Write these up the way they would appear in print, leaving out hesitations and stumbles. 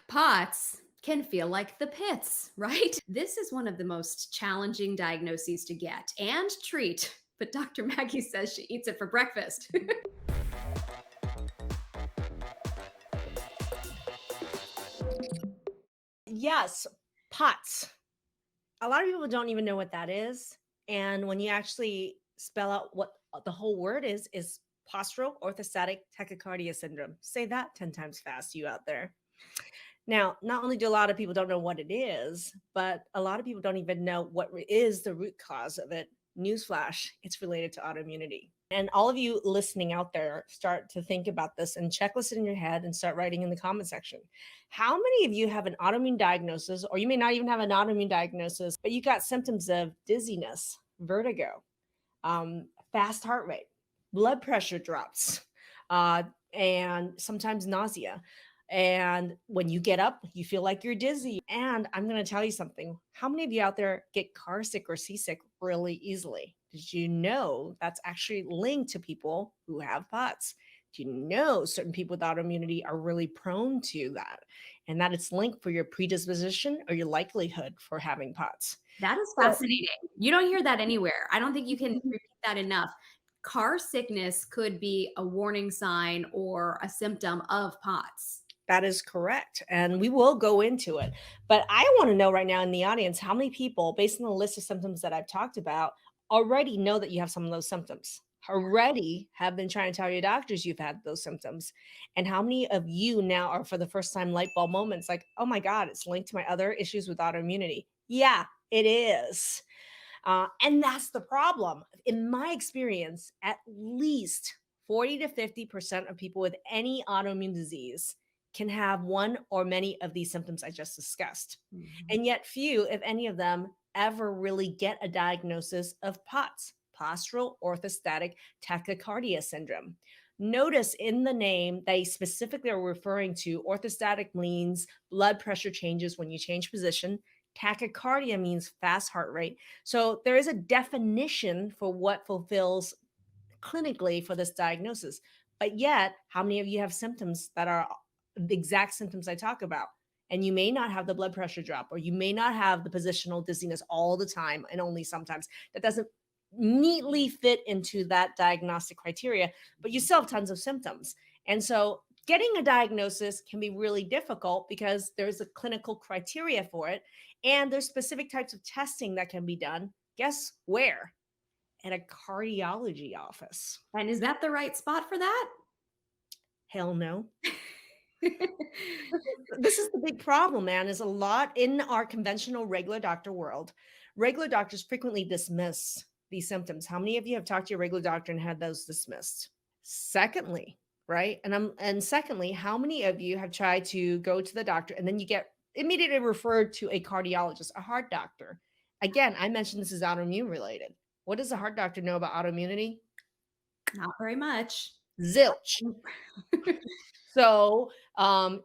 POTS can feel like the pits, right? This is one of the most challenging diagnoses to get and treat. But Dr. Maggie says she eats it for breakfast. Yes, POTS. A lot of people don't even know what that is. And when you actually spell out what the whole word is postural orthostatic tachycardia syndrome. Say that 10 times fast, you out there. Now, not only do a lot of people don't know what it is, but a lot of people don't even know what is the root cause of it. Newsflash, it's related to autoimmunity. And all of you listening out there, start to think about this and checklist it in your head and start writing in the comment section. How many of you have an autoimmune diagnosis, or you may not even have an autoimmune diagnosis, but you got symptoms of dizziness, vertigo, fast heart rate, blood pressure drops, and sometimes nausea. And when you get up, you feel like you're dizzy. And I'm going to tell you something. How many of you out there get car sick or seasick really easily? Did you know that's actually linked to people who have POTS? Do you know certain people with autoimmunity are really prone to that? And that it's linked for your predisposition or your likelihood for having POTS. That is So, fascinating. You don't hear that anywhere. I don't think you can repeat that enough. Car sickness could be a warning sign or a symptom of POTS. that is correct. And we will go into it. But I want to know right now in the audience how many people, based on the list of symptoms that I've talked about, already know that you have some of those symptoms, already have been trying to tell your doctors you've had those symptoms. And how many of you now are for the first time light bulb moments like, oh my God, it's linked to my other issues with autoimmunity? Yeah, it is. And that's the problem. In my experience, at least 40 to 50% of people with any autoimmune disease can have one or many of these symptoms I just discussed. Mhm. And yet, few, if any of them, ever really get a diagnosis of POTS, postural orthostatic tachycardia syndrome. Notice in the name, they specifically are referring to orthostatic means blood pressure changes when you change position. Tachycardia means fast heart rate. So there is a definition for what fulfills clinically for this diagnosis. But yet, how many of you have symptoms that are the exact symptoms I talk about? And you may not have the blood pressure drop, or you may not have the positional dizziness all the time and only sometimes. That doesn't neatly fit into that diagnostic criteria, but you still have tons of symptoms. And so getting a diagnosis can be really difficult because there's a clinical criteria for it. And there's specific types of testing that can be done. Guess where? At a cardiology office. And is that the right spot for that? Hell no. This is the big problem, man, is a lot in our conventional regular doctor world. Regular doctors frequently dismiss these symptoms. How many of you have talked to your regular doctor and had those dismissed? Secondly, right? And secondly, how many of you have tried to go to the doctor and then you get immediately referred to a cardiologist, a heart doctor? Again, I mentioned this is autoimmune related. What does a heart doctor know about autoimmunity? Not very much. Zilch. So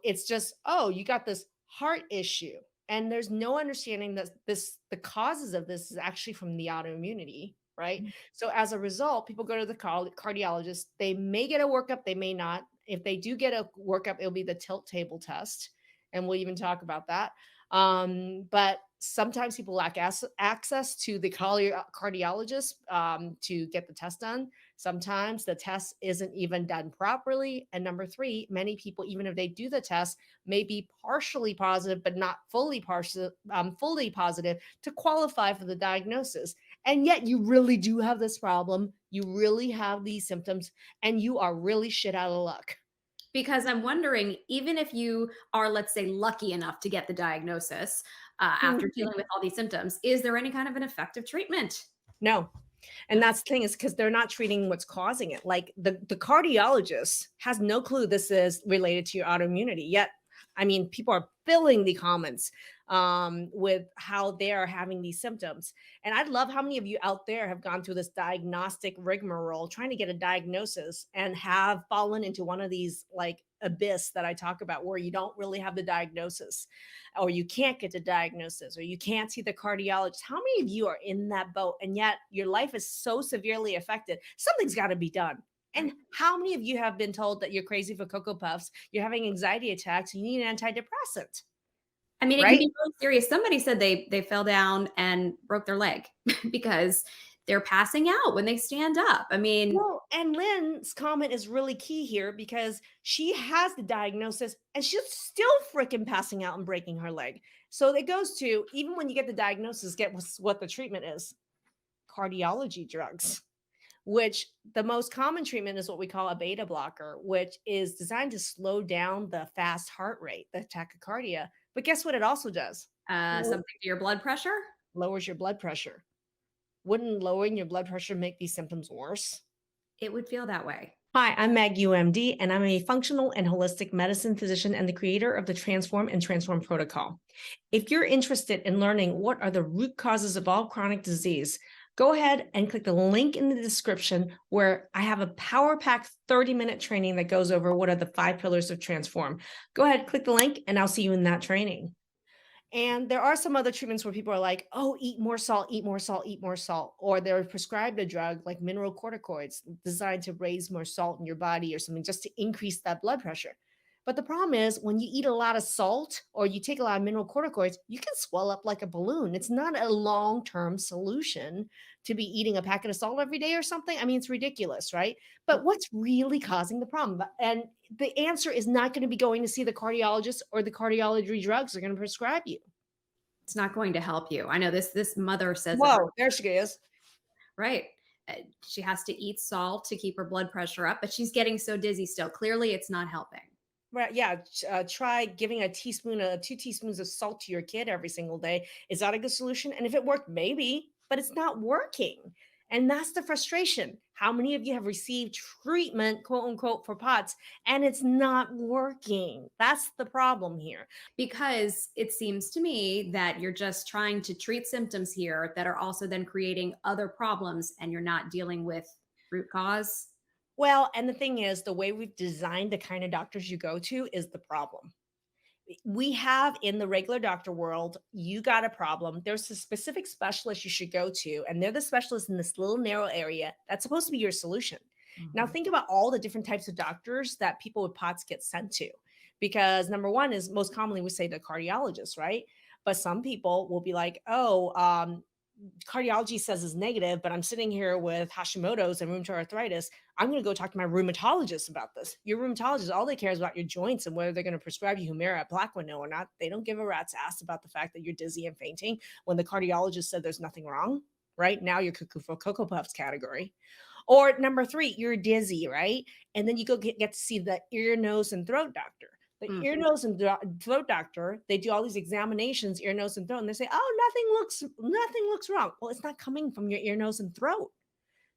it's just, oh, you got this heart issue. And there's no understanding that the causes of this is actually from the autoimmunity, right? So as a result, people go to the cardiologist. They may get a workup, they may not. If they do get a workup, it'll be the tilt table test. And we'll even talk about that. But sometimes people lack access to the cardiologist to get the test done. Sometimes the test isn't even done properly. And number three, many people, even if they do the test, may be partially positive, but not fully fully positive to qualify for the diagnosis. And yet you really do have this problem. You really have these symptoms and you are really shit out of luck. Because I'm wondering, even if you are, let's say, lucky enough to get the diagnosis after dealing with all these symptoms, is there any kind of an effective treatment? No. And that's the thing is because they're not treating what's causing it. Like the cardiologist has no clue this is related to your autoimmunity. Yet, I mean, people are filling the comments with how they are having these symptoms. And I'd love how many of you out there have gone through this diagnostic rigmarole trying to get a diagnosis and have fallen into one of these like abyss that I talk about where you don't really have the diagnosis or you can't get the diagnosis or you can't see the cardiologist. How many of you are in that boat and yet your life is so severely affected? Something's got to be done. And how many of you have been told that you're crazy for Cocoa Puffs, you're having anxiety attacks, you need an antidepressant, I mean, it can right? be really serious. Somebody said they fell down and broke their leg because they're passing out when they stand up. I mean, Well, and Lynn's comment is really key here because she has the diagnosis and she's still freaking passing out and breaking her leg. So it goes to, even when you get the diagnosis, get what the treatment is: cardiology drugs, which the most common treatment is what we call a beta blocker, which is designed to slow down the fast heart rate, the tachycardia. But guess what it also does? Lo- something to your blood pressure. Lowers your blood pressure. Wouldn't lowering your blood pressure make these symptoms worse? It would feel that way. Hi, I'm Maggie Yu, and I'm a functional and holistic medicine physician and the creator of the Transform and Transform Protocol. If you're interested in learning what are the root causes of all chronic disease, go ahead and click the link in the description where I have a power pack 30-minute training that goes over what are the 5 pillars of Transform. Go ahead, click the link, and I'll see you in that training. And there are some other treatments where people are like, oh, eat more salt, eat more salt, eat more salt. Or they're prescribed a drug like mineral corticoids designed to raise more salt in your body or something just to increase that blood pressure. But the problem is when you eat a lot of salt or you take a lot of mineral corticoids, you can swell up like a balloon. It's not a long-term solution to be eating a packet of salt every day or something. I mean, it's ridiculous, right? But what's really causing the problem? And the answer is not going to be going to see the cardiologist or the cardiology drugs are going to prescribe you. It's not going to help you. I know this mother says that Whoa, there she is. right. She has to eat salt to keep her blood pressure up, but she's getting so dizzy still. Clearly, it's not helping. Right. Yeah. Try giving a teaspoon, 2 teaspoons of salt to your kid every single day. Is that a good solution? And if it worked, maybe, but it's not working. And that's the frustration. How many of you have received treatment, quote unquote, for POTS and it's not working? That's the problem here. Because it seems to me that you're just trying to treat symptoms here that are also then creating other problems and you're not dealing with root cause. Well, and the thing is, the way we've designed the kind of doctors you go to is the problem. We have in the regular doctor world, you got a problem. There's a specific specialist you should go to, and they're the specialist in this little narrow area. That's supposed to be your solution. Now, Mhm. think about all the different types of doctors that people with POTS get sent to. Because number one is most commonly we say the cardiologist, right? But some people will be like, oh, cardiology says is negative, but I'm sitting here with Hashimoto's and rheumatoid arthritis. I'm going to go talk to my rheumatologist about this. Your rheumatologist, all they care is about your joints and whether they're going to prescribe you Humira at Plaquenil or not. They don't give a rat's ass about the fact that you're dizzy and fainting when the cardiologist said there's nothing wrong. Right now, you're cuckoo for Cocoa Puffs category. Or number three, you're dizzy, right? And then you go get to see the ear, nose, and throat doctor. The Mm. ear, nose, and throat doctor, they do all these examinations, ear, nose, and throat, and they say, "Oh, nothing looks wrong." Well, it's not coming from your ear, nose, and throat.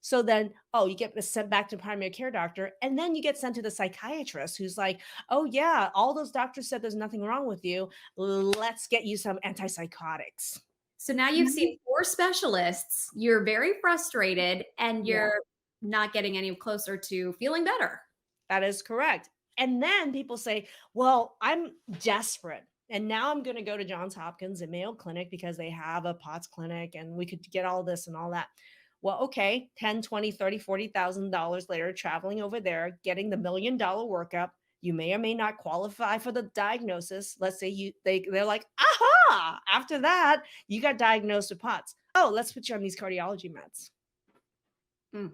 So then, oh, you get sent back to primary care doctor, and then you get sent to the psychiatrist, who's like, "Oh yeah, all those doctors said there's nothing wrong with you. Let's get you some antipsychotics." So now you've seen Mhm. 4 specialists, you're very frustrated, and Yeah. you're not getting any closer to feeling better. That is correct. And then people say, well, I'm desperate. And now I'm going to go to Johns Hopkins and Mayo Clinic because they have a POTS clinic and we could get all this and all that. Well, okay, 10, 20, 30, $40,000 later, traveling over there, getting the $1 million workup. You may or may not qualify for the diagnosis. Let's say they're like, aha, after that, you got diagnosed with POTS. Oh, let's put you on these cardiology meds. Mm.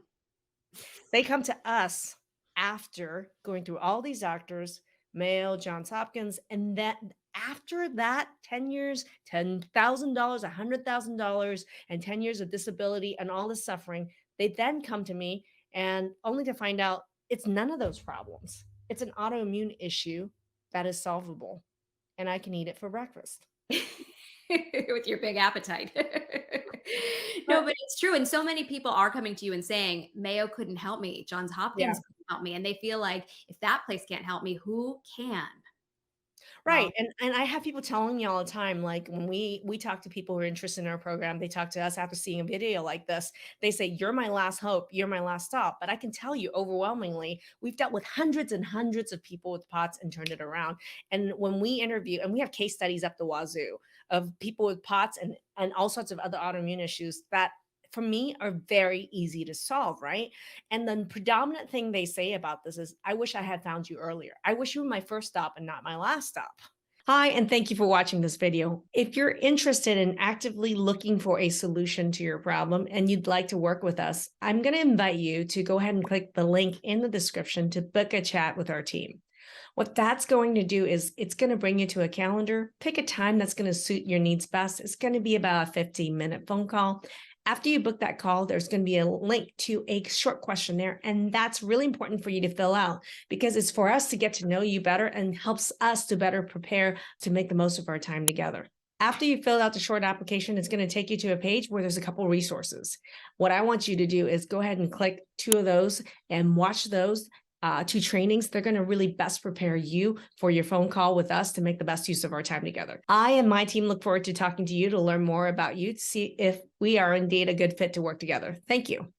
They come to us after going through all these doctors, Mayo, Johns Hopkins, and then after that 10 years, $10,000, $100,000, and 10 years of disability and all this suffering, they then come to me and only to find out it's none of those problems. It's an autoimmune issue that is solvable, and I can eat it for breakfast. With your big appetite. No, But but it's true, and so many people are coming to you and saying, "Mayo couldn't help me, Johns yeah. Hopkins couldn't help me," and they feel like, "If that place can't help me, who can?" Right, Well, and I have people telling me all the time, like, when we talk to people who are interested in our program, they talk to us after seeing a video like this. They say, "You're my last hope, you're my last stop." But I can tell you overwhelmingly, we've dealt with hundreds and hundreds of people with POTS and turned it around. And when we interview and we have case studies up the wazoo of people with POTS and all sorts of other autoimmune issues that for me are very easy to solve, right? And the predominant thing they say about this is, I wish I had found you earlier. I wish you were my first stop and not my last stop. Hi, and thank you for watching this video. If you're interested in actively looking for a solution to your problem and you'd like to work with us, I'm going to invite you to go ahead and click the link in the description to book a chat with our team. What that's going to do is it's going to bring you to a calendar, pick a time that's going to suit your needs best. It's going to be about a 15-minute phone call. After you book that call, there's going to be a link to a short questionnaire, and that's really important for you to fill out because it's for us to get to know you better and helps us to better prepare to make the most of our time together. After you fill out the short application, it's going to take you to a page where there's a couple resources. What I want you to do is go ahead and click 2 of those and watch those 2 trainings. They're going to really best prepare you for your phone call with us to make the best use of our time together. I and my team look forward to talking to you to learn more about you, to see if we are indeed a good fit to work together. Thank you.